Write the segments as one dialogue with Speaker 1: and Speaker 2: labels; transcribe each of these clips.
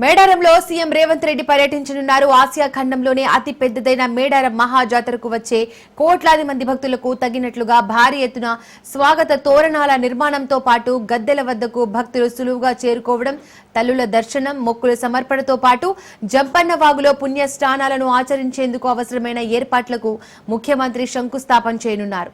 Speaker 1: మేడారంలో సీఎం రేవంత్ రెడ్డి పర్యటించనున్నారు. ఆసియా ఖండంలోనే అతి పెద్దదైన మేడారం మహాజాతరకు వచ్చే కోట్లాది మంది భక్తులకు తగినట్లుగా భారీ ఎత్తున స్వాగత తోరణాల నిర్మాణంతో పాటు గద్దెల వద్దకు భక్తులు సులువుగా చేరుకోవడం, తల్లుల దర్శనం, మొక్కుల సమర్పణతో పాటు జంపన్న వాగులో పుణ్య స్నానాలను ఆచరించేందుకు అవసరమైన ఏర్పాట్లకు ముఖ్యమంత్రి శంకుస్థాపన చేయనున్నారు.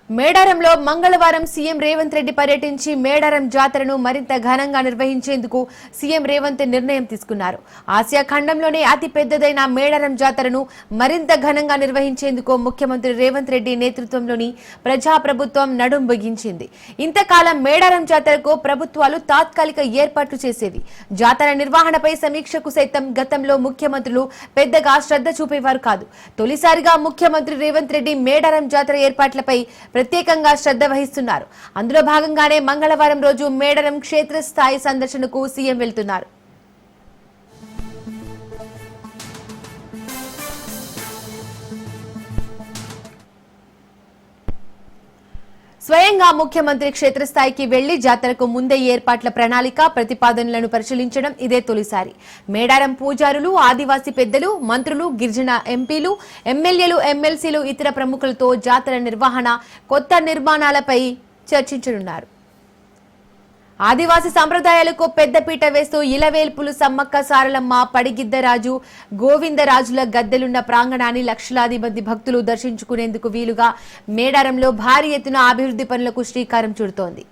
Speaker 1: మేడారంలో మంగళవారం సీఎం రేవంత్ రెడ్డి పర్యటించి మేడారం జాతరను మరింత ఘనంగా నిర్వహించేందుకు సీఎం రేవంత్ నిర్ణయం తీసుకున్నారు. ఆసియా ఖండంలోనే అతి పెద్దదైన మేడారం జాతరను మరింత ఘనంగా నిర్వహించేందుకు ముఖ్యమంత్రి రేవంత్ రెడ్డి నేతృత్వంలోని ప్రజాప్రభుత్వం నడుం బిగించింది. ఇంతకాలం మేడారం జాతరకు ప్రభుత్వాలు తాత్కాలిక ఏర్పాట్లు చేసేవి. జాతర నిర్వహణపై సమీక్షకు సైతం గతంలో ముఖ్యమంత్రులు పెద్దగా శ్రద్ధ చూపేవారు కాదు. తొలిసారిగా ముఖ్యమంత్రి రేవంత్ రెడ్డి మేడారం జాతర ఏర్పాట్లపై ప్రత్యేకంగా శ్రద్ధ వహిస్తున్నారు. అందులో భాగంగానే మంగళవారం రోజు మేడారం క్షేత్రస్థాయి సందర్శనకు సీఎం వెళ్తున్నారు. స్వయంగా ముఖ్యమంత్రి క్షేత్రస్థాయికి వెళ్లి జాతరకు ముందే ఏర్పాట్ల ప్రణాళిక, ప్రతిపాదనలను పరిశీలించడం ఇదే తొలిసారి. మేడారం పూజారులు, ఆదివాసీ పెద్దలు, మంత్రులు, గిరిజన ఎంపీలు, ఎమ్మెల్యేలు, ఎమ్మెల్సీలు, ఇతర ప్రముఖులతో జాతర నిర్వహణ, కొత్త నిర్మాణాలపై చర్చించనున్నారు. ఆదివాసీ సంప్రదాయాలకు పెద్దపీట వేస్తూ ఇలవేల్పులు, సమ్మక్క సారలమ్మ, పడిగిద్దరాజు, గోవిందరాజుల గద్దెలున్న ప్రాంగణాన్ని లక్షలాది మంది భక్తులు దర్శించుకునేందుకు వీలుగా మేడారంలో భారీ ఎత్తున అభివృద్ధి పనులకు శ్రీకారం చుడుతోంది.